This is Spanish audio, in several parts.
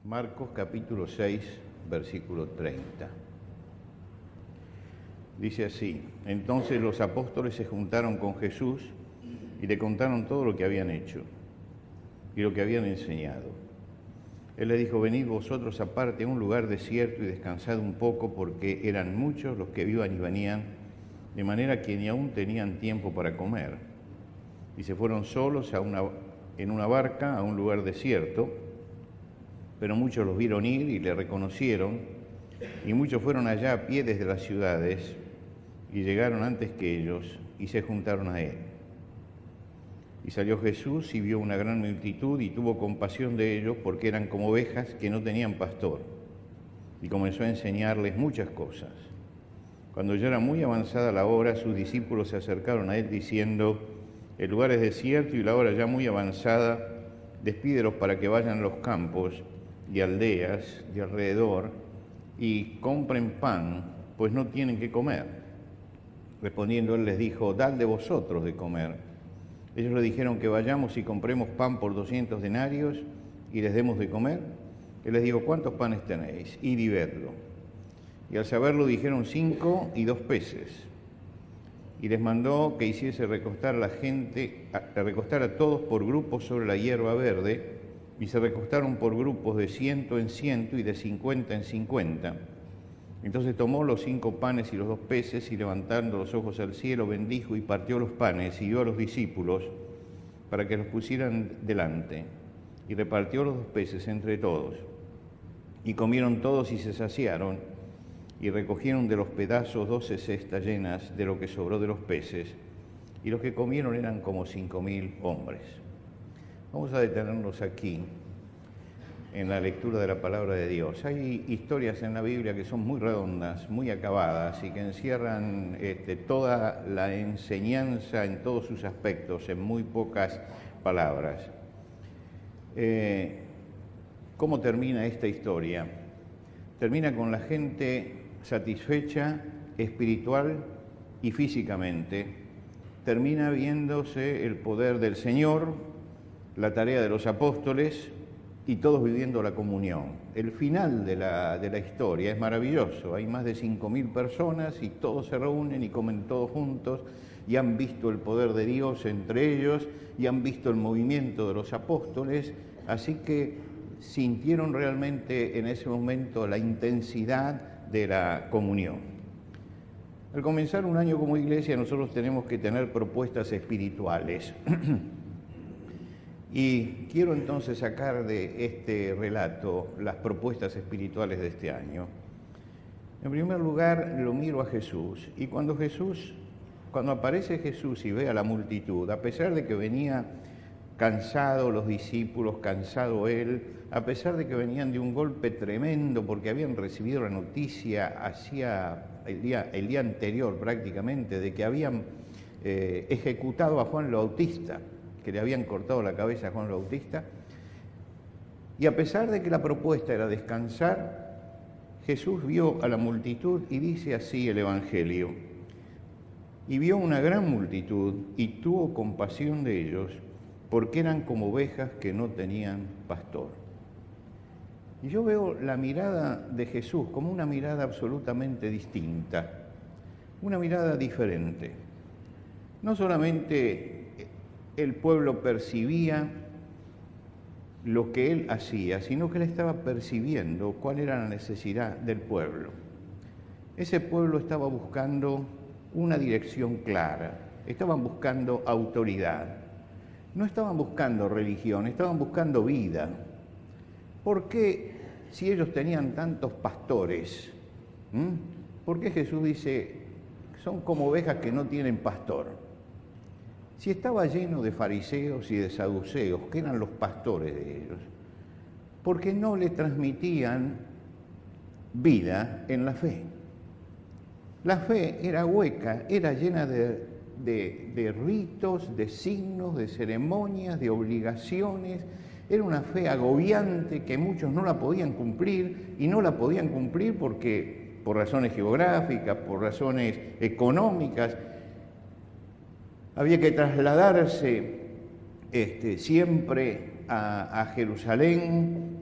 Marcos capítulo 6, versículo 30. Dice así: entonces los apóstoles se juntaron con Jesús y le contaron todo lo que habían hecho y lo que habían enseñado. Él les dijo: venid vosotros aparte a un lugar desierto y descansad un poco, porque eran muchos los que iban y venían, de manera que ni aún tenían tiempo para comer. Y se fueron solos en una barca a un lugar desierto, pero muchos los vieron ir y le reconocieron, y muchos fueron allá a pie desde las ciudades, y llegaron antes que ellos, y se juntaron a él. Y salió Jesús y vio una gran multitud, y tuvo compasión de ellos, porque eran como ovejas que no tenían pastor, y comenzó a enseñarles muchas cosas. Cuando ya era muy avanzada la hora, sus discípulos se acercaron a él, diciendo: el lugar es desierto y la hora ya muy avanzada, despídelos para que vayan a los campos y aldeas de alrededor y compren pan, pues no tienen qué comer. Respondiendo él les dijo: dad de vosotros de comer. Ellos le dijeron: que vayamos y compremos pan por 200 denarios y les demos de comer. Él les dijo: ¿cuántos panes tenéis? Id y vedlo. Y al saberlo dijeron: 5 y 2 peces. Y les mandó que hiciese recostar a la gente, recostar a todos por grupos sobre la hierba verde, y se recostaron por grupos de 100 en 100 y de 50 en 50. Entonces tomó los 5 panes y los 2 peces, y levantando los ojos al cielo, bendijo y partió los panes, y dio a los discípulos para que los pusieran delante, y repartió los 2 peces entre todos. Y comieron todos y se saciaron, y recogieron de los pedazos 12 cestas llenas de lo que sobró de los peces, y los que comieron eran como 5.000 hombres. Vamos a detenernos aquí en la lectura de la palabra de Dios. Hay historias en la Biblia que son muy redondas, muy acabadas, y que encierran toda la enseñanza en todos sus aspectos, en muy pocas palabras. ¿Cómo termina esta historia? Termina con la gente satisfecha espiritual y físicamente. Termina viéndose el poder del Señor, la tarea de los apóstoles y todos viviendo la comunión. El final de la historia es maravilloso. Hay más de 5.000 personas y todos se reúnen y comen todos juntos y han visto el poder de Dios entre ellos y han visto el movimiento de los apóstoles, así que sintieron realmente en ese momento la intensidad de la comunión. Al comenzar un año como iglesia, nosotros tenemos que tener propuestas espirituales. Y quiero entonces sacar de este relato las propuestas espirituales de este año. En primer lugar, lo miro a Jesús, y cuando aparece Jesús y ve a la multitud, a pesar de que venía cansado los discípulos, cansado él, a pesar de que venían de un golpe tremendo porque habían recibido la noticia el día anterior prácticamente de que habían ejecutado a Juan el Bautista, que le habían cortado la cabeza a Juan el Bautista, y a pesar de que la propuesta era descansar, Jesús vio a la multitud, y dice así el Evangelio: y vio una gran multitud y tuvo compasión de ellos, porque eran como ovejas que no tenían pastor. Y yo veo la mirada de Jesús como una mirada absolutamente distinta, una mirada diferente. No solamente el pueblo percibía lo que él hacía, sino que él estaba percibiendo cuál era la necesidad del pueblo. Ese pueblo estaba buscando una dirección clara, estaban buscando autoridad. No estaban buscando religión, estaban buscando vida. ¿Por qué, si ellos tenían tantos pastores, por qué Jesús dice, son como ovejas que no tienen pastor? Si estaba lleno de fariseos y de saduceos, que eran los pastores de ellos, porque no le transmitían vida en la fe. La fe era hueca, era llena de ritos, de signos, de ceremonias, de obligaciones. Era una fe agobiante que muchos no la podían cumplir, y no la podían cumplir porque por razones geográficas, por razones económicas. Había que trasladarse siempre a Jerusalén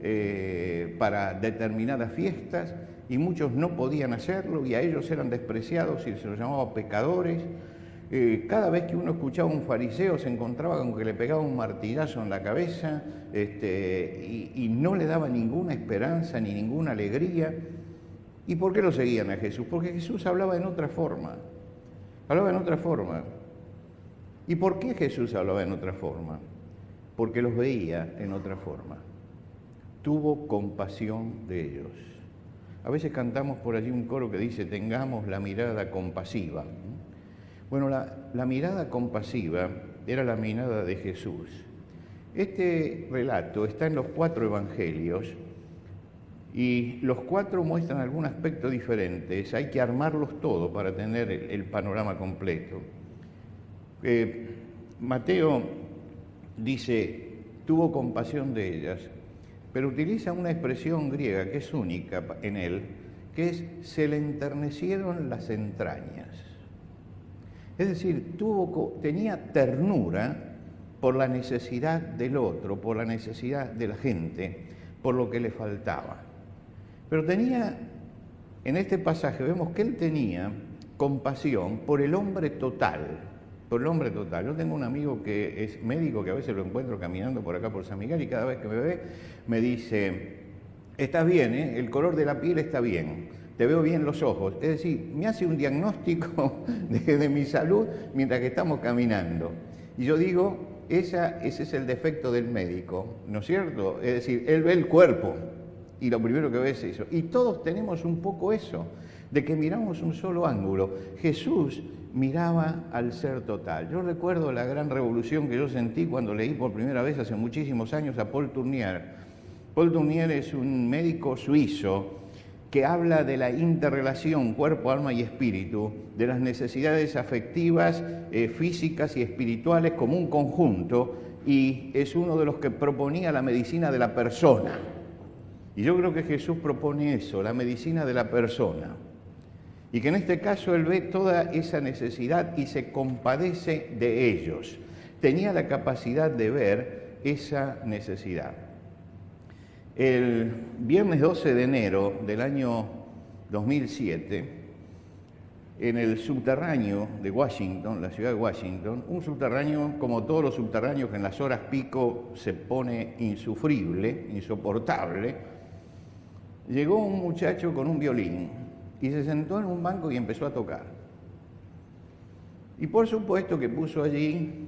para determinadas fiestas y muchos no podían hacerlo y a ellos eran despreciados y se los llamaba pecadores. Cada vez que uno escuchaba a un fariseo se encontraba con que le pegaba un martillazo en la cabeza y no le daba ninguna esperanza ni ninguna alegría. ¿Y por qué lo seguían a Jesús? Porque Jesús hablaba en otra forma. Hablaba en otra forma. ¿Y por qué Jesús hablaba en otra forma? Porque los veía en otra forma. Tuvo compasión de ellos. A veces cantamos por allí un coro que dice, tengamos la mirada compasiva. Bueno, la mirada compasiva era la mirada de Jesús. Este relato está en los 4 evangelios y los 4 muestran algún aspecto diferente. Hay que armarlos todos para tener el panorama completo. Mateo dice, tuvo compasión de ellas, pero utiliza una expresión griega que es única en él, que es, se le enternecieron las entrañas. Es decir, tenía ternura por la necesidad del otro, por la necesidad de la gente, por lo que le faltaba. Pero en este pasaje vemos que él tenía compasión por el hombre total, por el hombre total. Yo tengo un amigo que es médico, que a veces lo encuentro caminando por acá por San Miguel y cada vez que me ve me dice, estás bien, el color de la piel está bien. Te veo bien los ojos, es decir, me hace un diagnóstico de mi salud mientras que estamos caminando. Y yo digo, ese es el defecto del médico, ¿no es cierto? Es decir, él ve el cuerpo y lo primero que ve es eso. Y todos tenemos un poco eso, de que miramos un solo ángulo. Jesús miraba al ser total. Yo recuerdo la gran revolución que yo sentí cuando leí por primera vez hace muchísimos años a Paul Tournier. Paul Tournier es un médico suizo que habla de la interrelación cuerpo, alma y espíritu, de las necesidades afectivas, físicas y espirituales como un conjunto, y es uno de los que proponía la medicina de la persona. Y yo creo que Jesús propone eso, la medicina de la persona. Y que en este caso él ve toda esa necesidad y se compadece de ellos. Tenía la capacidad de ver esa necesidad. El viernes 12 de enero del año 2007, en el subterráneo de Washington, la ciudad de Washington, un subterráneo, como todos los subterráneos que en las horas pico se pone insufrible, insoportable, llegó un muchacho con un violín y se sentó en un banco y empezó a tocar. Y por supuesto que puso allí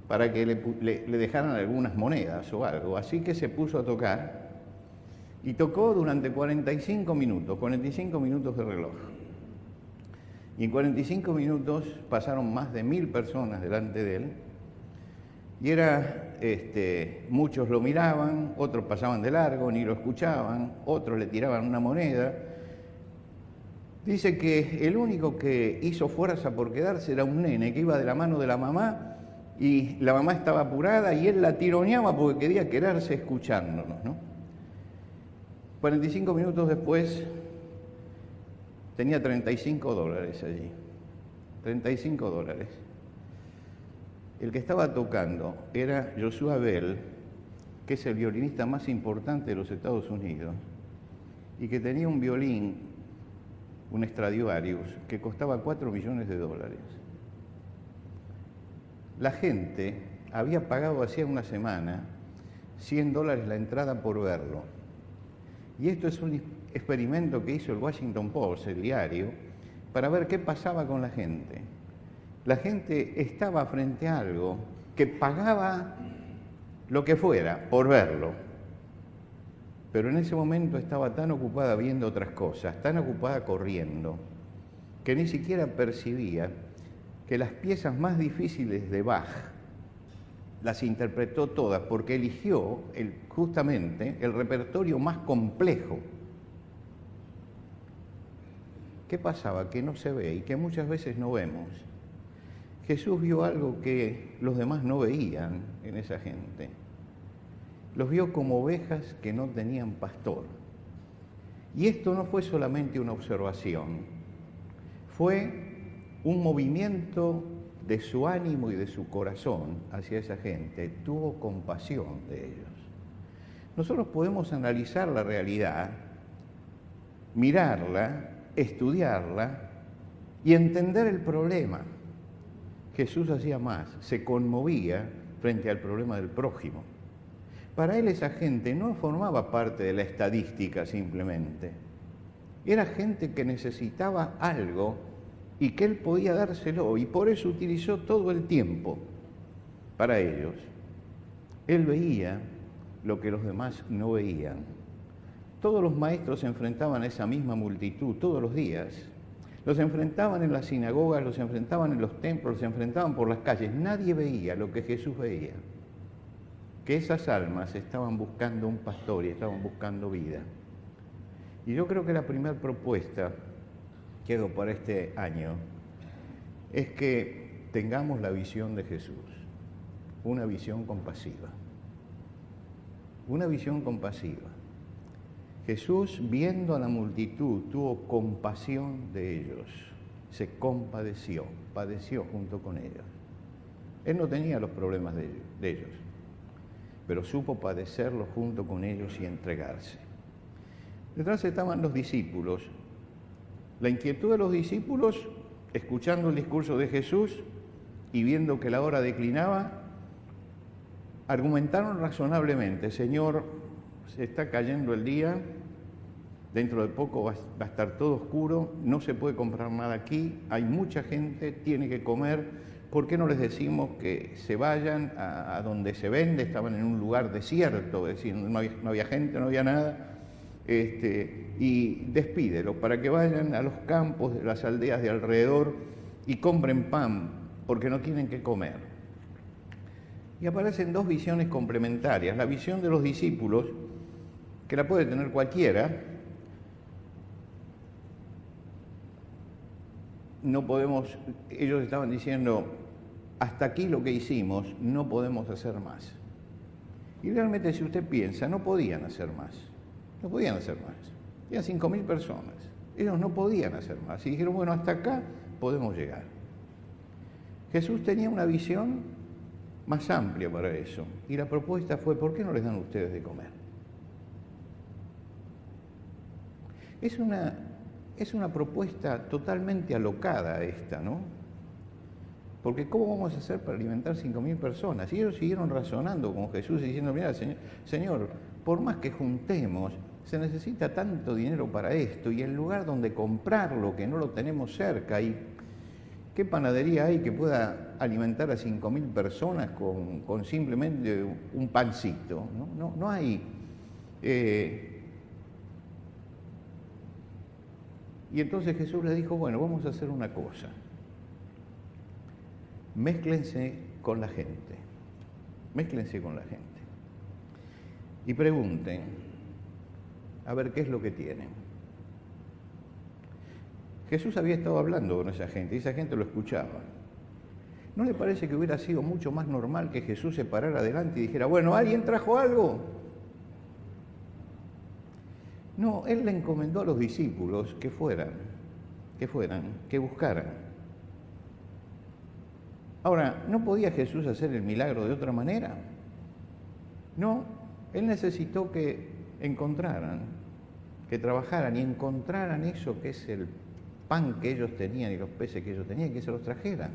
para que le dejaran algunas monedas o algo. Así que se puso a tocar y tocó durante 45 minutos de reloj. Y en 45 minutos pasaron más de 1000 personas delante de él. Y muchos lo miraban, otros pasaban de largo, ni lo escuchaban, otros le tiraban una moneda. Dice que el único que hizo fuerza por quedarse era un nene que iba de la mano de la mamá, y la mamá estaba apurada y él la tironeaba porque quería quedarse escuchándonos, ¿no? 45 minutos después tenía $35 allí. $35. El que estaba tocando era Joshua Bell, que es el violinista más importante de los Estados Unidos, y que tenía un violín, un Stradivarius, que costaba $4 millones. La gente había pagado hacía una semana $100 la entrada por verlo. Y esto es un experimento que hizo el Washington Post, el diario, para ver qué pasaba con la gente. La gente estaba frente a algo que pagaba lo que fuera por verlo, pero en ese momento estaba tan ocupada viendo otras cosas, tan ocupada corriendo, que ni siquiera percibía que las piezas más difíciles de Bach las interpretó todas porque eligió justamente el repertorio más complejo. ¿Qué pasaba? Que no se ve y que muchas veces no vemos. Jesús vio algo que los demás no veían en esa gente. Los vio como ovejas que no tenían pastor. Y esto no fue solamente una observación, fue un movimiento de su ánimo y de su corazón hacia esa gente. Tuvo compasión de ellos. nosotros podemos analizar la realidad, mirarla, estudiarla y entender el problema. Jesús hacía más, se conmovía frente al problema del prójimo. Para él esa gente no formaba parte de la estadística simplemente. Era gente que necesitaba algo y que él podía dárselo, y por eso utilizó todo el tiempo para ellos. Él veía lo que los demás no veían. Todos los maestros se enfrentaban a esa misma multitud todos los días. Los enfrentaban en las sinagogas, los enfrentaban en los templos, los enfrentaban por las calles. Nadie veía lo que Jesús veía. Que esas almas estaban buscando un pastor y estaban buscando vida. Y yo creo que la primera propuesta que hago para este año es que tengamos la visión de Jesús, una visión compasiva. Una visión compasiva. Jesús, viendo a la multitud, tuvo compasión de ellos, se compadeció, padeció junto con ellos. Él no tenía los problemas de ellos, pero supo padecerlos junto con ellos y entregarse. Detrás estaban los discípulos. La inquietud de los discípulos, escuchando el discurso de Jesús y viendo que la hora declinaba, argumentaron razonablemente: Señor, se está cayendo el día, dentro de poco va a estar todo oscuro, no se puede comprar nada aquí, hay mucha gente, tiene que comer, ¿por qué no les decimos que se vayan a donde se vende? Estaban en un lugar desierto, es decir, no había gente, no había nada, y despídelo para que vayan a los campos de las aldeas de alrededor y compren pan, porque no tienen que comer. Y aparecen dos visiones complementarias. La visión de los discípulos, que la puede tener cualquiera. No podemos, ellos estaban diciendo, hasta aquí lo que hicimos, no podemos hacer más. Y realmente, si usted piensa, no podían hacer más. No podían hacer más. Eran 5.000 personas. Ellos no podían hacer más. Y dijeron, bueno, hasta acá podemos llegar. Jesús tenía una visión más amplia para eso. Y la propuesta fue, ¿por qué no les dan ustedes de comer? Es una propuesta totalmente alocada esta, ¿no? Porque ¿cómo vamos a hacer para alimentar 5.000 personas? Y ellos siguieron razonando con Jesús y diciendo, mira, Señor, por más que juntemos, se necesita tanto dinero para esto, y en lugar donde comprarlo, que no lo tenemos cerca, y ¿qué panadería hay que pueda alimentar a 5.000 personas con simplemente un pancito? No hay. Y entonces Jesús le dijo, bueno, vamos a hacer una cosa. Mézclense con la gente. Mézclense con la gente. Y pregunten, a ver qué es lo que tienen. Jesús había estado hablando con esa gente y esa gente lo escuchaba. ¿No le parece que hubiera sido mucho más normal que Jesús se parara adelante y dijera, bueno, ¿alguien trajo algo? No, Él le encomendó a los discípulos que buscaran. Ahora, ¿no podía Jesús hacer el milagro de otra manera? No, Él necesitó que encontraran, que trabajaran y encontraran eso que es el pan que ellos tenían y los peces que ellos tenían, que se los trajeran.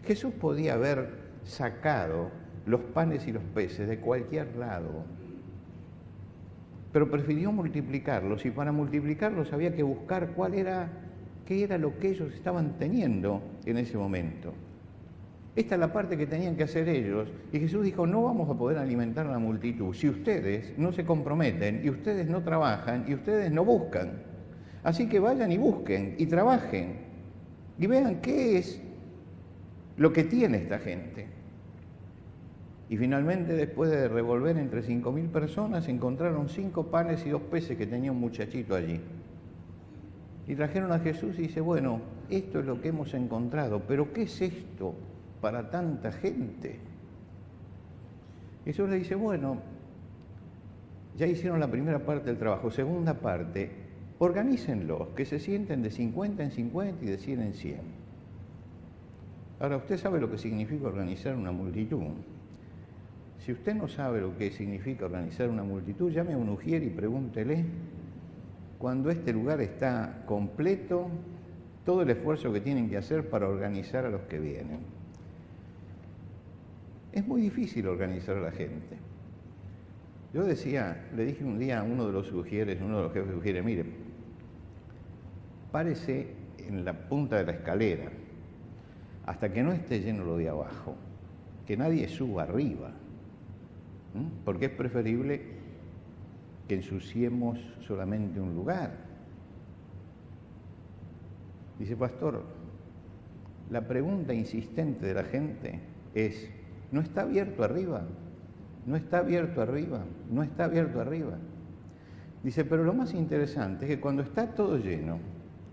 Jesús podía haber sacado los panes y los peces de cualquier lado, pero prefirió multiplicarlos, y para multiplicarlos había que buscar qué era lo que ellos estaban teniendo en ese momento. Esta es la parte que tenían que hacer ellos, y Jesús dijo, no vamos a poder alimentar a la multitud si ustedes no se comprometen, y ustedes no trabajan, y ustedes no buscan. Así que vayan y busquen, y trabajen, y vean qué es lo que tiene esta gente. Y finalmente, después de revolver entre 5.000 personas, encontraron 5 panes y 2 peces que tenía un muchachito allí. Y trajeron a Jesús y dice, bueno, esto es lo que hemos encontrado, pero ¿qué es esto para tanta gente? Jesús le dice, bueno, ya hicieron la primera parte del trabajo. Segunda parte, organícenlos, que se sienten de 50 en 50 y de 100 en 100. Ahora, usted sabe lo que significa organizar una multitud. si usted no sabe lo que significa organizar una multitud, llame a un ujier y pregúntele, cuando este lugar está completo, todo el esfuerzo que tienen que hacer para organizar a los que vienen. Es muy difícil organizar a la gente. Yo decía, le dije un día a uno de los ujieres, uno de los jefes de ujieres, mire, párese en la punta de la escalera hasta que no esté lleno lo de abajo, que nadie suba arriba, porque es preferible que ensuciemos solamente un lugar. Dice, pastor, la pregunta insistente de la gente es, ¿no está abierto arriba? ¿No está abierto arriba? ¿No está abierto arriba? Dice, pero lo más interesante es que cuando está todo lleno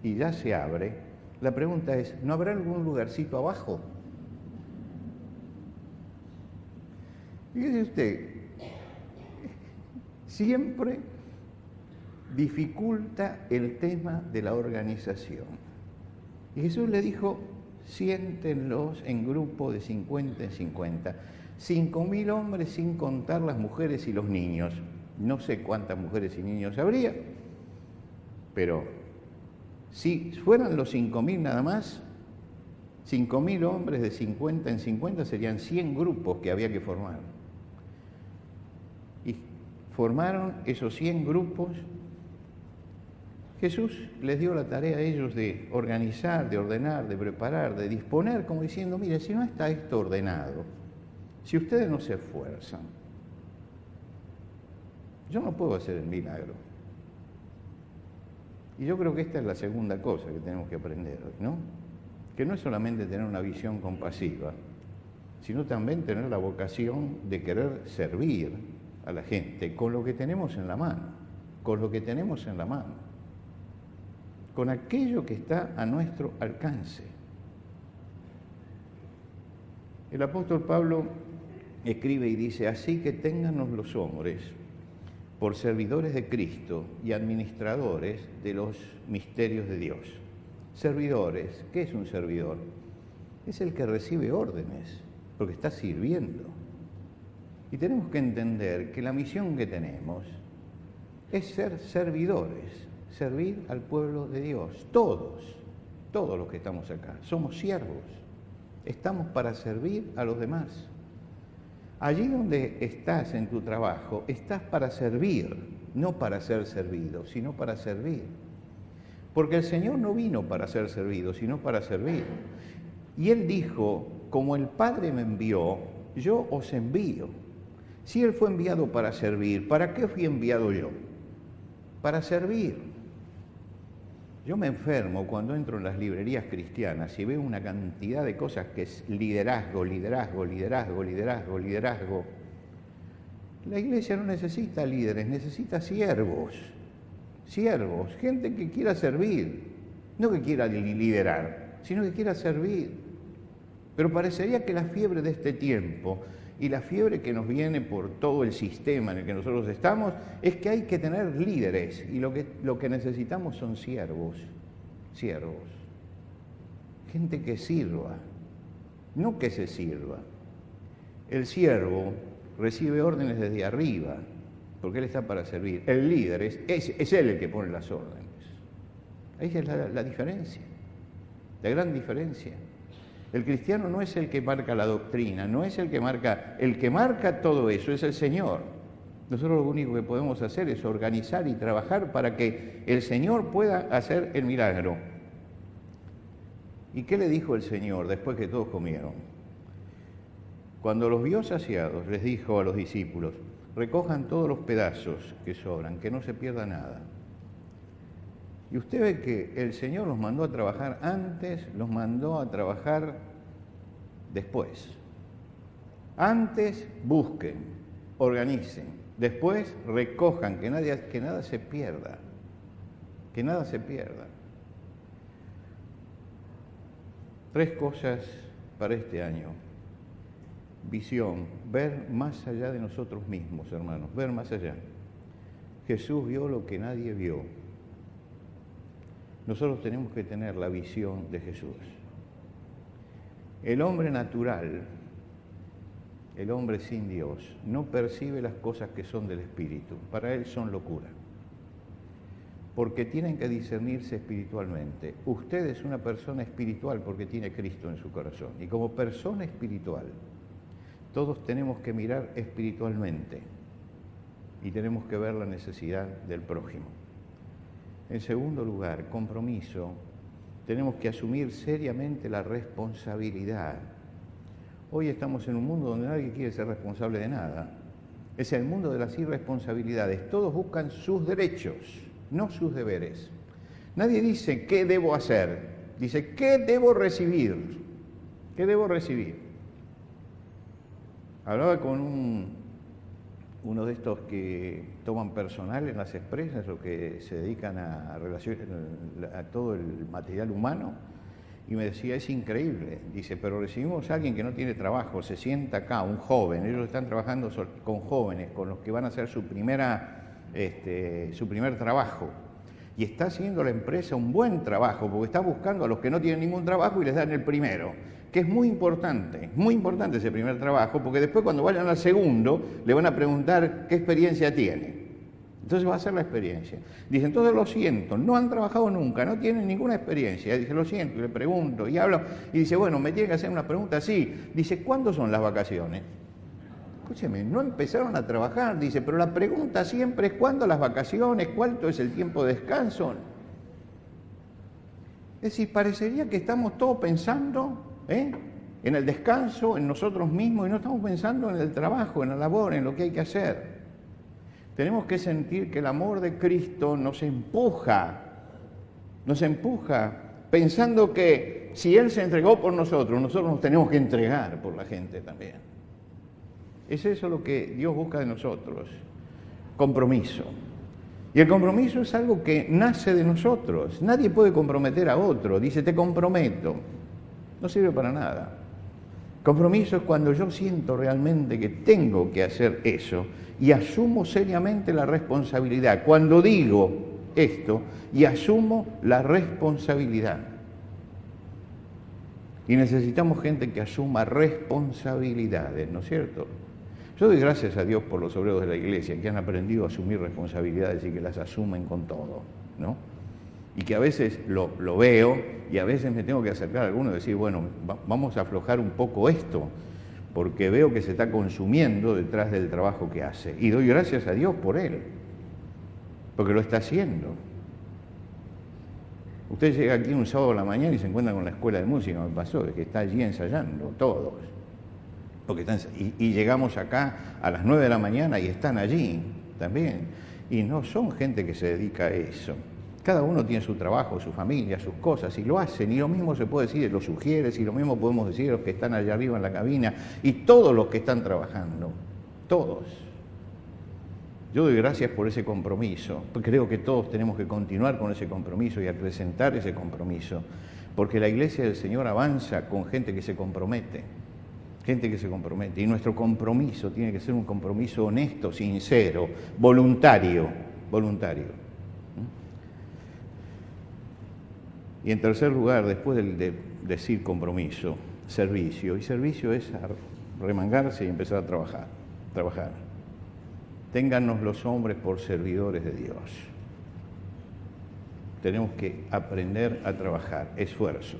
y ya se abre, la pregunta es, ¿no habrá algún lugarcito abajo? Fíjese usted, siempre dificulta el tema de la organización. Y Jesús le dijo, siéntenlos en grupo de 50 en 50. 5.000 hombres sin contar las mujeres y los niños. No sé cuántas mujeres y niños habría, pero si fueran los 5.000 nada más, 5.000 hombres de 50 en 50 serían 100 grupos que había que formar. Y formaron esos 100 grupos. Jesús les dio la tarea a ellos de organizar, de ordenar, de preparar, de disponer, como diciendo, mire, si no está esto ordenado, si ustedes no se esfuerzan, yo no puedo hacer el milagro. Y yo creo que esta es la segunda cosa que tenemos que aprender hoy, ¿no? Que no es solamente tener una visión compasiva, sino también tener la vocación de querer servir a la gente con lo que tenemos en la mano, con lo que tenemos en la mano, con aquello que está a nuestro alcance. El apóstol Pablo escribe y dice, así que téngannos los hombres por servidores de Cristo y administradores de los misterios de Dios. Servidores, ¿qué es un servidor? Es el que recibe órdenes, porque está sirviendo. Y tenemos que entender que la misión que tenemos es ser servidores, servir al pueblo de Dios. Todos los que estamos acá, somos siervos. Estamos para servir a los demás. Allí donde estás en tu trabajo, estás para servir, no para ser servido, sino para servir. Porque el Señor no vino para ser servido, sino para servir. Y Él dijo, como el Padre me envió, yo os envío. Si Él fue enviado para servir, ¿para qué fui enviado yo? Para servir. Yo me enfermo cuando entro en las librerías cristianas y veo una cantidad de cosas que es liderazgo, liderazgo, liderazgo, liderazgo, liderazgo. La iglesia no necesita líderes, necesita siervos, siervos, gente que quiera servir, no que quiera liderar, sino que quiera servir. Pero parecería que la fiebre de este tiempo y la fiebre que nos viene por todo el sistema en el que nosotros estamos es que hay que tener líderes y lo que necesitamos son siervos, gente que sirva, no que se sirva. El siervo recibe órdenes desde arriba, porque él está para servir. El líder es él el que pone las órdenes. Ahí es la diferencia, la gran diferencia. El cristiano no es el que marca la doctrina, no es el que marca todo eso es el Señor. Nosotros lo único que podemos hacer es organizar y trabajar para que el Señor pueda hacer el milagro. ¿Y qué le dijo el Señor después que todos comieron? Cuando los vio saciados, les dijo a los discípulos, recojan todos los pedazos que sobran, que no se pierda nada. Y usted ve que el Señor los mandó a trabajar antes, los mandó a trabajar después. Antes busquen, organicen, después recojan, que nada se pierda, que nada se pierda. 3 cosas para este año. Visión, ver más allá de nosotros mismos, hermanos, ver más allá. Jesús vio lo que nadie vio. Nosotros tenemos que tener la visión de Jesús. El hombre natural el hombre sin Dios, no percibe las cosas que son del Espíritu. Para él son locura. Porque tienen que discernirse espiritualmente. Usted es una persona espiritual porque tiene Cristo en su corazón. Y como persona espiritual, todos tenemos que mirar espiritualmente y tenemos que ver la necesidad del prójimo. En segundo lugar, compromiso. Tenemos que asumir seriamente la responsabilidad. Hoy estamos en un mundo donde nadie quiere ser responsable de nada. Es el mundo de las irresponsabilidades. Todos buscan sus derechos, no sus deberes. Nadie dice qué debo hacer, dice qué debo recibir. ¿Qué debo recibir? Hablaba con uno de estos que toman personal en las empresas o que se dedican a todo el material humano, y me decía, es increíble. Dice, pero recibimos a alguien que no tiene trabajo, se sienta acá, un joven, ellos están trabajando con jóvenes, con los que van a hacer su primer trabajo, y está haciendo la empresa un buen trabajo, porque está buscando a los que no tienen ningún trabajo y les dan el primero, que es muy importante ese primer trabajo, porque después cuando vayan al segundo le van a preguntar qué experiencia tiene. Entonces va a ser la experiencia. Dice, entonces lo siento, no han trabajado nunca, no tienen ninguna experiencia. Dice, lo siento, y le pregunto, y hablo, y dice, bueno, me tiene que hacer una pregunta, sí. Dice, ¿cuándo son las vacaciones? Escúcheme, no empezaron a trabajar, dice, pero la pregunta siempre es, ¿cuándo las vacaciones? ¿Cuánto es el tiempo de descanso? Es decir, parecería que estamos todos pensando en el descanso, en nosotros mismos, y no estamos pensando en el trabajo, en la labor, en lo que hay que hacer. Tenemos que sentir que el amor de Cristo nos empuja pensando que si Él se entregó por nosotros nos tenemos que entregar por la gente también. Es eso lo que Dios busca de nosotros, compromiso. Y el compromiso es algo que nace de nosotros. Nadie puede comprometer a otro. Dice, te comprometo. No sirve para nada. Compromiso es cuando yo siento realmente que tengo que hacer eso y asumo seriamente la responsabilidad. Cuando digo esto y asumo la responsabilidad. Y necesitamos gente que asuma responsabilidades, ¿no es cierto? Yo doy gracias a Dios por los obreros de la iglesia que han aprendido a asumir responsabilidades y que las asumen con todo, ¿no? Y que a veces lo veo y a veces me tengo que acercar a alguno y decir, bueno, vamos a aflojar un poco esto, porque veo que se está consumiendo detrás del trabajo que hace. Y doy gracias a Dios por él, porque lo está haciendo. Usted llega aquí un sábado a la mañana y se encuentra con la escuela de música, me pasó, que está allí ensayando, todos. Porque y llegamos acá a las 9 de la mañana y están allí también. Y no son gente que se dedica a eso. Cada uno tiene su trabajo, su familia, sus cosas, y lo hacen. Y lo mismo se puede decir de los sugieres, y lo mismo podemos decir de los que están allá arriba en la cabina, y todos los que están trabajando, todos. Yo doy gracias por ese compromiso, porque creo que todos tenemos que continuar con ese compromiso y acrecentar ese compromiso, porque la iglesia del Señor avanza con gente que se compromete, y nuestro compromiso tiene que ser un compromiso honesto, sincero, voluntario. Y en tercer lugar, después de decir compromiso, servicio. Y servicio es remangarse y empezar a trabajar. Téngannos los hombres por servidores de Dios. Tenemos que aprender a trabajar, esfuerzo.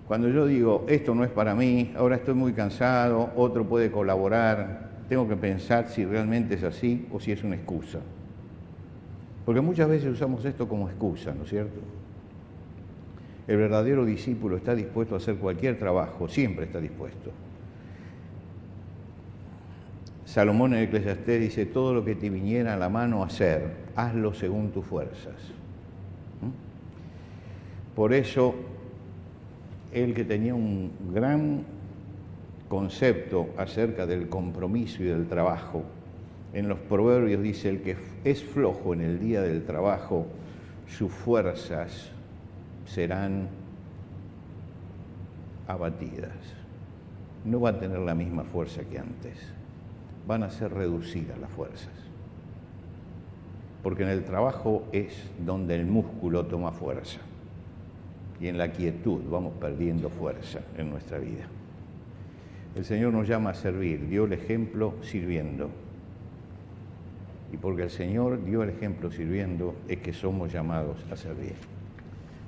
Cuando yo digo, esto no es para mí, ahora estoy muy cansado, otro puede colaborar, tengo que pensar si realmente es así o si es una excusa. Porque muchas veces usamos esto como excusa, ¿no es cierto? El verdadero discípulo está dispuesto a hacer cualquier trabajo, siempre está dispuesto. Salomón en Eclesiastés dice, todo lo que te viniera a la mano a hacer, hazlo según tus fuerzas. Por eso, él que tenía un gran concepto acerca del compromiso y del trabajo, en los proverbios dice, el que es flojo en el día del trabajo, sus fuerzas serán abatidas. No va a tener la misma fuerza que antes. Van a ser reducidas las fuerzas. Porque en el trabajo es donde el músculo toma fuerza. Y en la quietud vamos perdiendo fuerza en nuestra vida. El Señor nos llama a servir, dio el ejemplo sirviendo. Y porque el Señor dio el ejemplo sirviendo, es que somos llamados a servir.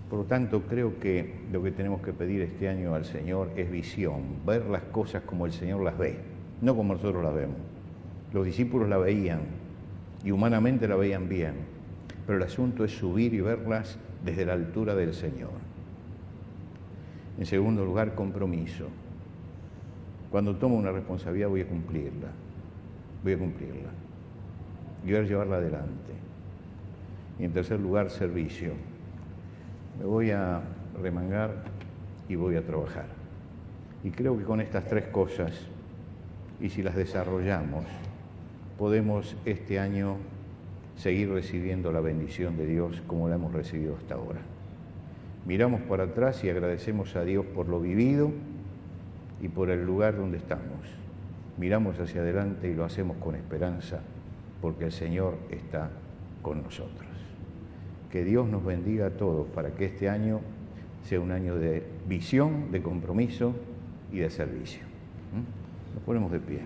Por lo tanto, creo que lo que tenemos que pedir este año al Señor es visión, ver las cosas como el Señor las ve, no como nosotros las vemos. Los discípulos la veían y humanamente la veían bien, pero el asunto es subir y verlas desde la altura del Señor. En segundo lugar, compromiso. Cuando tomo una responsabilidad voy a cumplirla y voy a llevarla adelante. Y en tercer lugar, servicio. Me voy a remangar y voy a trabajar. Y creo que con estas tres cosas, y si las desarrollamos, podemos este año seguir recibiendo la bendición de Dios como la hemos recibido hasta ahora. Miramos para atrás y agradecemos a Dios por lo vivido y por el lugar donde estamos. Miramos hacia adelante y lo hacemos con esperanza, porque el Señor está con nosotros. Que Dios nos bendiga a todos para que este año sea un año de visión, de compromiso y de servicio. Nos ponemos de pie.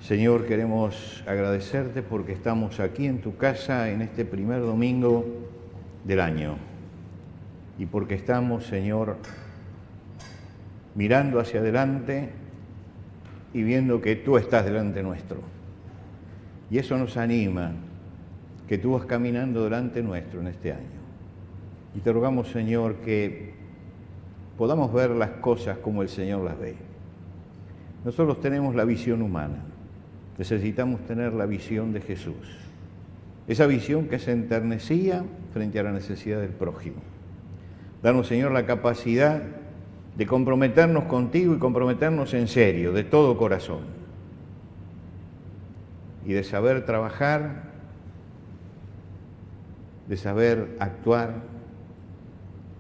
Señor, queremos agradecerte porque estamos aquí en tu casa en este primer domingo del año y porque estamos, Señor, mirando hacia adelante y viendo que tú estás delante nuestro. Y eso nos anima, que tú vas caminando delante nuestro en este año. Y te rogamos, Señor, que podamos ver las cosas como el Señor las ve. Nosotros tenemos la visión humana, necesitamos tener la visión de Jesús. Esa visión que se enternecía frente a la necesidad del prójimo. Danos, Señor, la capacidad de comprometernos contigo y comprometernos en serio, de todo corazón. Y de saber trabajar, de saber actuar,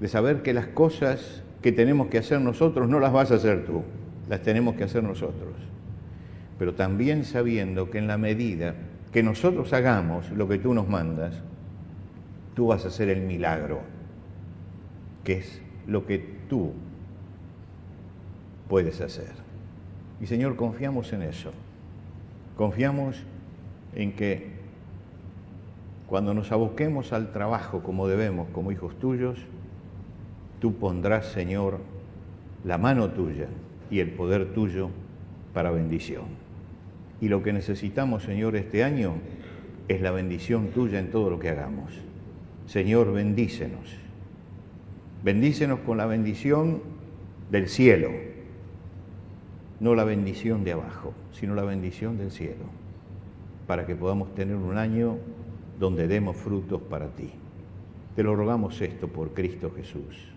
de saber que las cosas que tenemos que hacer nosotros no las vas a hacer tú, las tenemos que hacer nosotros. Pero también sabiendo que en la medida que nosotros hagamos lo que tú nos mandas, tú vas a hacer el milagro, que es lo que tú puedes hacer. Y Señor, confiamos en eso. Confiamos en que cuando nos aboquemos al trabajo como debemos, como hijos tuyos, tú pondrás, Señor, la mano tuya y el poder tuyo para bendición. Y lo que necesitamos, Señor, este año es la bendición tuya en todo lo que hagamos. Señor, bendícenos. Bendícenos con la bendición del cielo. No la bendición de abajo, sino la bendición del cielo, para que podamos tener un año donde demos frutos para ti. Te lo rogamos esto por Cristo Jesús.